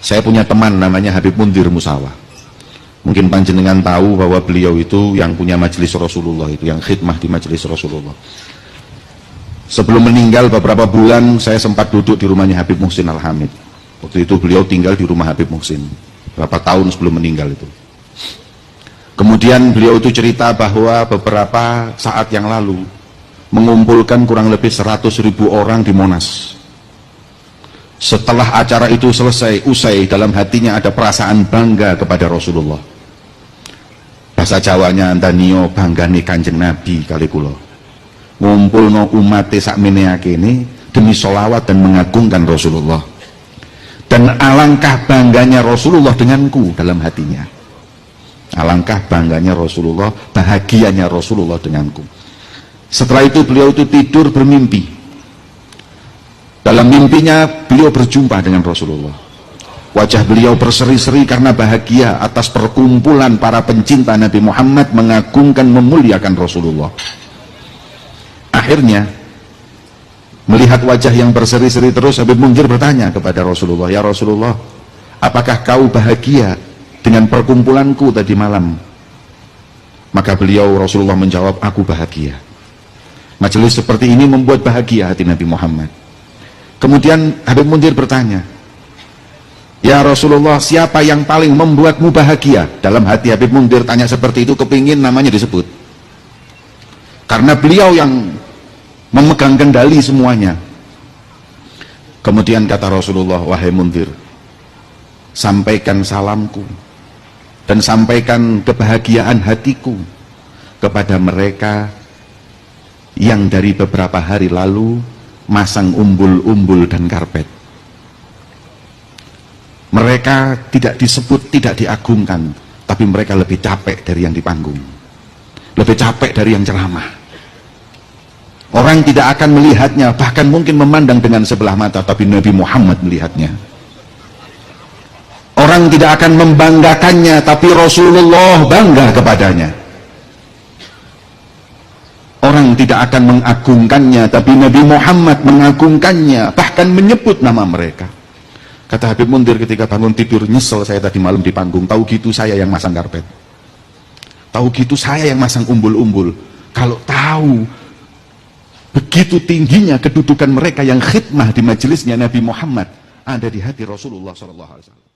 Saya punya teman namanya Habib Mundir Musawa. Mungkin panjenengan tahu bahwa beliau itu yang punya majelis Rasulullah, itu yang khidmah di majelis Rasulullah. Sebelum meninggal beberapa bulan saya sempat duduk di rumahnya Habib Muhsin Al-Hamid. Waktu itu beliau tinggal di rumah Habib Muhsin berapa tahun sebelum meninggal itu. Kemudian beliau itu cerita bahwa beberapa saat yang lalu mengumpulkan kurang lebih 100.000 orang di Monas. Setelah acara itu selesai, usai, dalam hatinya ada perasaan bangga kepada Rasulullah. Bahasa Jawanya antanio banggane Kanjeng Nabi kali kula. Ngumpulno umate sakmene akene demi sholawat dan mengagungkan Rasulullah. Dan alangkah bangganya Rasulullah denganku dalam hatinya. Alangkah bangganya Rasulullah, bahagianya Rasulullah denganku. Setelah itu beliau itu tidur bermimpi. Dalam mimpinya beliau berjumpa dengan Rasulullah. Wajah beliau berseri-seri karena bahagia atas perkumpulan para pencinta Nabi Muhammad mengagungkan, memuliakan Rasulullah. Akhirnya melihat wajah yang berseri-seri terus, Habib Mundir bertanya kepada Rasulullah, "Ya Rasulullah, apakah kau bahagia dengan perkumpulanku tadi malam?" Maka beliau, Rasulullah menjawab, "Aku bahagia." Majelis seperti ini membuat bahagia hati Nabi Muhammad. Kemudian Habib Mundir bertanya, "Ya Rasulullah, siapa yang paling membuatmu bahagia?" Dalam hati Habib Mundir tanya seperti itu, kepingin namanya disebut. Karena beliau yang memegang kendali semuanya. Kemudian kata Rasulullah, "Wahai Mundir, sampaikan salamku dan sampaikan kebahagiaan hatiku kepada mereka yang dari beberapa hari lalu masang umbul-umbul dan karpet. Mereka tidak disebut, tidak diagungkan, tapi mereka lebih capek dari yang di panggung, lebih capek dari yang ceramah. Orang tidak akan melihatnya, bahkan mungkin memandang dengan sebelah mata, tapi Nabi Muhammad melihatnya. Orang tidak akan membanggakannya, tapi Rasulullah bangga kepadanya. Orang tidak akan mengagungkannya, tapi Nabi Muhammad mengagungkannya, bahkan menyebut nama mereka." Kata Habib Mundir ketika bangun tidur, "Nyesel saya tadi malam di panggung, tahu gitu saya yang masang karpet, tahu gitu saya yang masang umbul-umbul. Kalau tahu begitu tingginya kedudukan mereka yang khidmah di majelisnya Nabi Muhammad ada di hati Rasulullah SAW."